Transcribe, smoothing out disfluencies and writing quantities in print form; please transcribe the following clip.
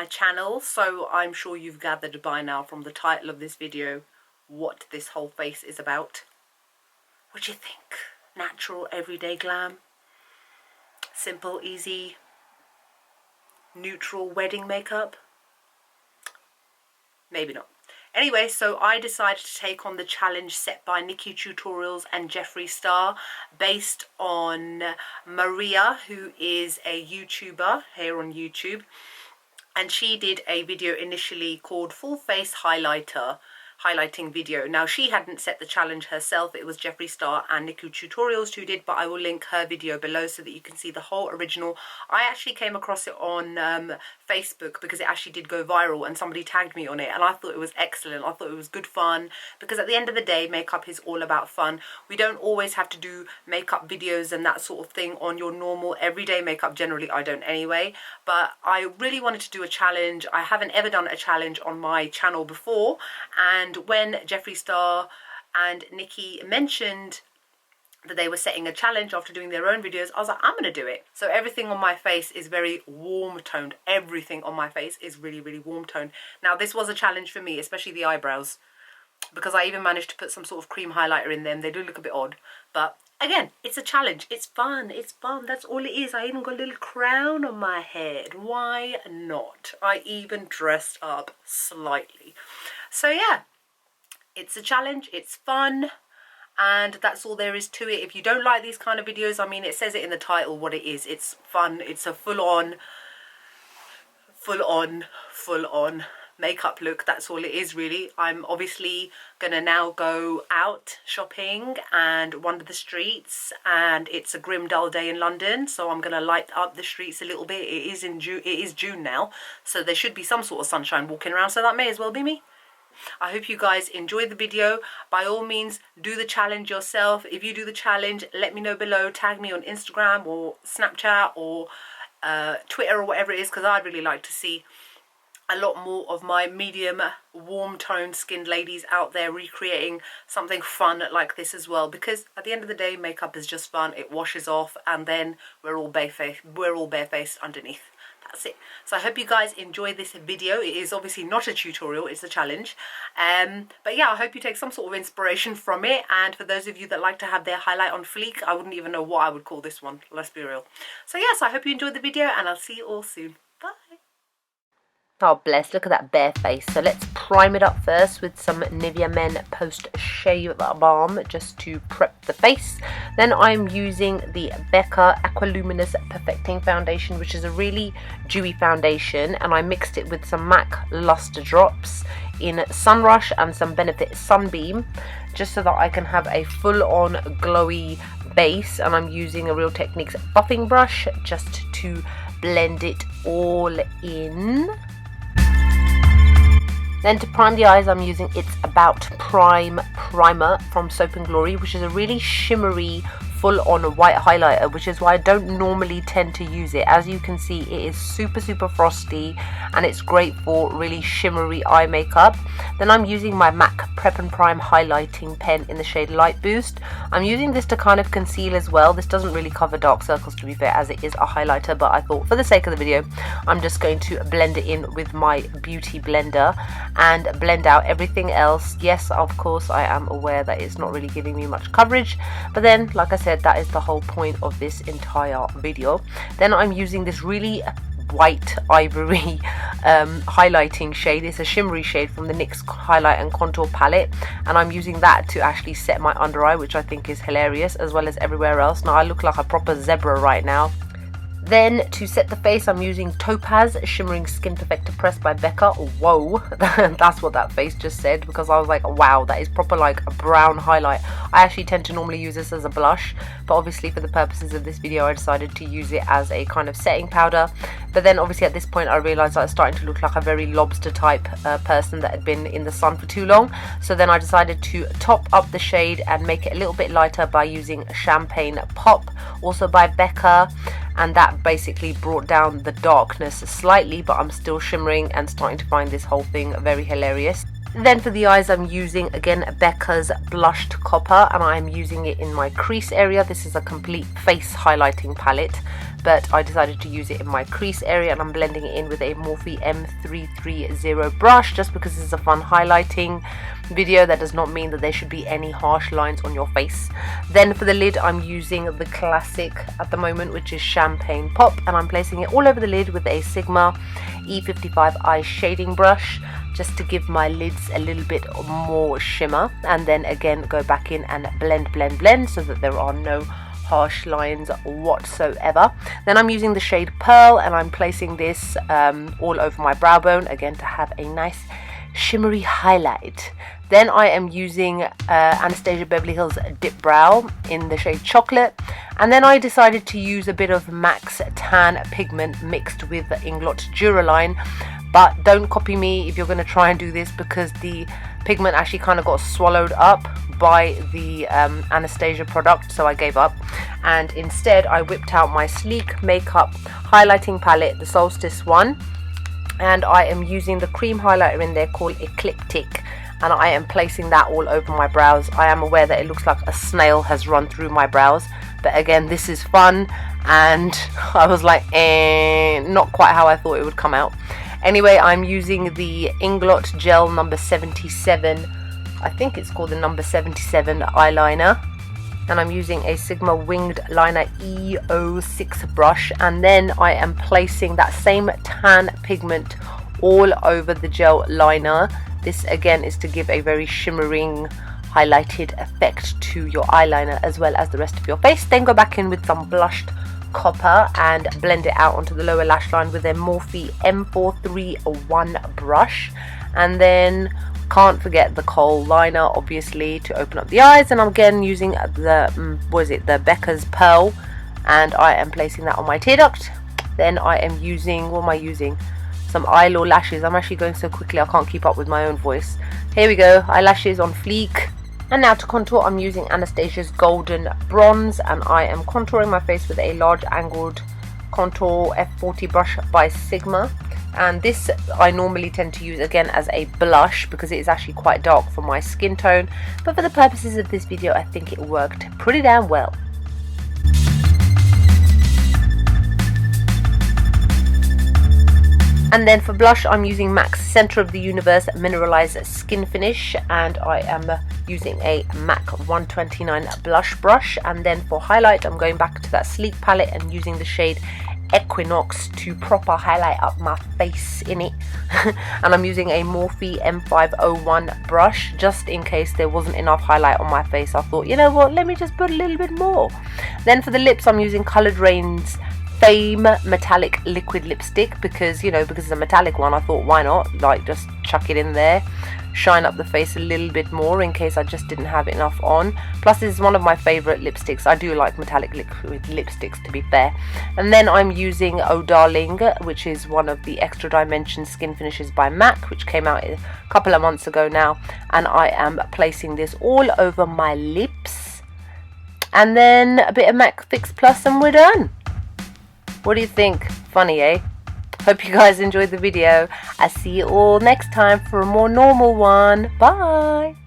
my channel, so I'm sure you've gathered by now from the title of this video what this whole face is about. What do you think? Natural, everyday glam? Simple, easy, neutral wedding makeup? Maybe not. Anyway, so I decided to take on the challenge set by Nikki Tutorials and Jeffree Star, based on Mariya, who is a YouTuber here on YouTube, and she did a video initially called Full Face Highlighting video. Now, she hadn't set the challenge herself, it was Jeffree Star and Nikki Tutorials who did, but I will link her video below so that you can see the whole original. I actually came across it on Facebook because it actually did go viral and somebody tagged me on it, and I thought it was excellent. I thought it was good fun, because at the end of the day, makeup is all about fun. We don't always have to do makeup videos and that sort of thing on your normal everyday makeup. Generally, I don't anyway, but I really wanted to do a challenge. I haven't ever done a challenge on my channel before, and when Jeffree Star and Nikki mentioned that they were setting a challenge after doing their own videos, I was like, I'm going to do it. So everything on my face is very warm toned. Everything on my face is really, really warm toned. Now, this was a challenge for me, especially the eyebrows, because I even managed to put some sort of cream highlighter in them. They do look a bit odd, but again, it's a challenge. It's fun. It's fun. That's all it is. I even got a little crown on my head. Why not? I even dressed up slightly. So yeah, it's a challenge. It's fun. And that's all there is to it. If you don't like these kind of videos, I mean, it says it in the title what it is. It's fun. It's a full-on makeup look. That's all it is, really. I'm obviously gonna now go out shopping and wander the streets, and it's a grim dull day in London, so I'm gonna light up the streets a little bit. It is June now, so there should be some sort of sunshine walking around, so that may as well be me. I hope you guys enjoyed the video. By all means, do the challenge yourself. If you do the challenge, let me know below. Tag me on Instagram or Snapchat or Twitter or whatever it is, because I'd really like to see a lot more of my medium warm toned skinned ladies out there recreating something fun like this as well, because at the end of the day, makeup is just fun. It washes off and then we're all barefaced underneath. That's it. So I hope you guys enjoyed this video. It is obviously not a tutorial, it's a challenge, but yeah, I hope you take some sort of inspiration from it. And for those of you that like to have their highlight on fleek, I wouldn't even know what I would call this one, let's be real. So yes, I hope you enjoyed the video, and I'll see you all soon. Bye. Oh bless, look at that bare face. So let's prime it up first with some Nivea Men Post Shave Balm just to prep the face. Then I'm using the Becca Aqua Luminous Perfecting Foundation, which is a really dewy foundation, and I mixed it with some MAC Lustre drops in Sunrush and some Benefit Sunbeam, just so that I can have a full-on glowy base. And I'm using a Real Techniques buffing brush just to blend it all in. Then to prime the eyes, I'm using It's About Prime Primer from Soap & Glory, which is a really shimmery, full-on white highlighter, which is why I don't normally tend to use it. As you can see, it is super frosty, and it's great for really shimmery eye makeup. Then I'm using my MAC Prep and Prime highlighting pen in the shade Light Boost. I'm using this to kind of conceal as well. This doesn't really cover dark circles, to be fair, as it is a highlighter, but I thought for the sake of the video, I'm just going to blend it in with my beauty blender and blend out everything else. Yes, of course, I am aware that it's not really giving me much coverage, but then, like I said, that is the whole point of this entire video. Then I'm using this really white ivory highlighting shade. It's a shimmery shade from the NYX Highlight and Contour palette, and I'm using that to actually set my under eye, which I think is hilarious, as well as everywhere else. Now I look like a proper zebra right now. Then to set the face, I'm using Topaz Shimmering Skin Perfector Press by Becca. Whoa, that's what that face just said, because I was like, wow, that is proper like a brown highlight. I actually tend to normally use this as a blush, but obviously for the purposes of this video, I decided to use it as a kind of setting powder. But then obviously at this point, I realized I was starting to look like a very lobster type person that had been in the sun for too long. So then I decided to top up the shade and make it a little bit lighter by using Champagne Pop, also by Becca. And that basically brought down the darkness slightly, but I'm still shimmering and starting to find this whole thing very hilarious. Then for the eyes, I'm using again Becca's Blushed Copper, and I'm using it in my crease area. This is a complete face highlighting palette. but I decided to use it in my crease area, and I'm blending it in with a Morphe M330 brush just because this is a fun highlighting video. That does not mean that there should be any harsh lines on your face. Then for the lid, I'm using the classic at the moment, which is Champagne Pop, and I'm placing it all over the lid with a Sigma E55 eye shading brush just to give my lids a little bit more shimmer, and then again go back in and blend so that there are no harsh lines whatsoever. Then I'm using the shade Pearl, and I'm placing this all over my brow bone again to have a nice shimmery highlight. Then I am using Anastasia Beverly Hills Dipbrow in the shade Chocolate, and then I decided to use a bit of MAC's tan pigment mixed with the Inglot Duraline. But don't copy me if you're going to try and do this, because the pigment actually kind of got swallowed up by the Anastasia product, so I gave up, and instead I whipped out my Sleek Makeup highlighting palette, the Solstice one, and I am using the cream highlighter in there called Ecliptic, and I am placing that all over my brows. I am aware that it looks like a snail has run through my brows, but again, this is fun, and I was like, not quite how I thought it would come out. Anyway, I'm using the Inglot Gel number 77, I think it's called the number 77 eyeliner, and I'm using a Sigma Winged Liner E06 brush, and then I am placing that same tan pigment all over the gel liner. This again is to give a very shimmering highlighted effect to your eyeliner as well as the rest of your face. Then go back in with some blushed copper and blend it out onto the lower lash line with a Morphe M431 brush, and then can't forget the kohl liner obviously to open up the eyes, and I'm again using the Becca's Pearl, and I am placing that on my tear duct. Then I am using, what am I using? Some Eylure lashes. I'm actually going so quickly I can't keep up with my own voice. Here we go, eyelashes on fleek. And now to contour, I'm using Anastasia's Golden Bronze, and I am contouring my face with a large angled contour F40 brush by Sigma. And this I normally tend to use again as a blush because it is actually quite dark for my skin tone, but for the purposes of this video I think it worked pretty damn well. And then for blush, I'm using MAC's Center of the Universe Mineralized Skin Finish, and I am using a MAC 129 blush brush. And then for highlight, I'm going back to that Sleek palette and using the shade Equinox to proper highlight up my face in it. And I'm using a Morphe M501 brush just in case there wasn't enough highlight on my face. I thought, you know what, let me just put a little bit more. Then for the lips, I'm using Coloured Rain's Fame Metallic Liquid Lipstick because, you know, because it's a metallic one, I thought why not, like, just chuck it in there, shine up the face a little bit more in case I just didn't have enough on. Plus this is one of my favorite lipsticks. I do like metallic liquid lipsticks, to be fair. And then I'm using Oh Darling, which is one of the Extra Dimension skin finishes by MAC, which came out a couple of months ago now, and I am placing this all over my lips, and then a bit of MAC Fix Plus and we're done. What do you think? Funny, eh? Hope you guys enjoyed the video. I'll see you all next time for a more normal one. Bye!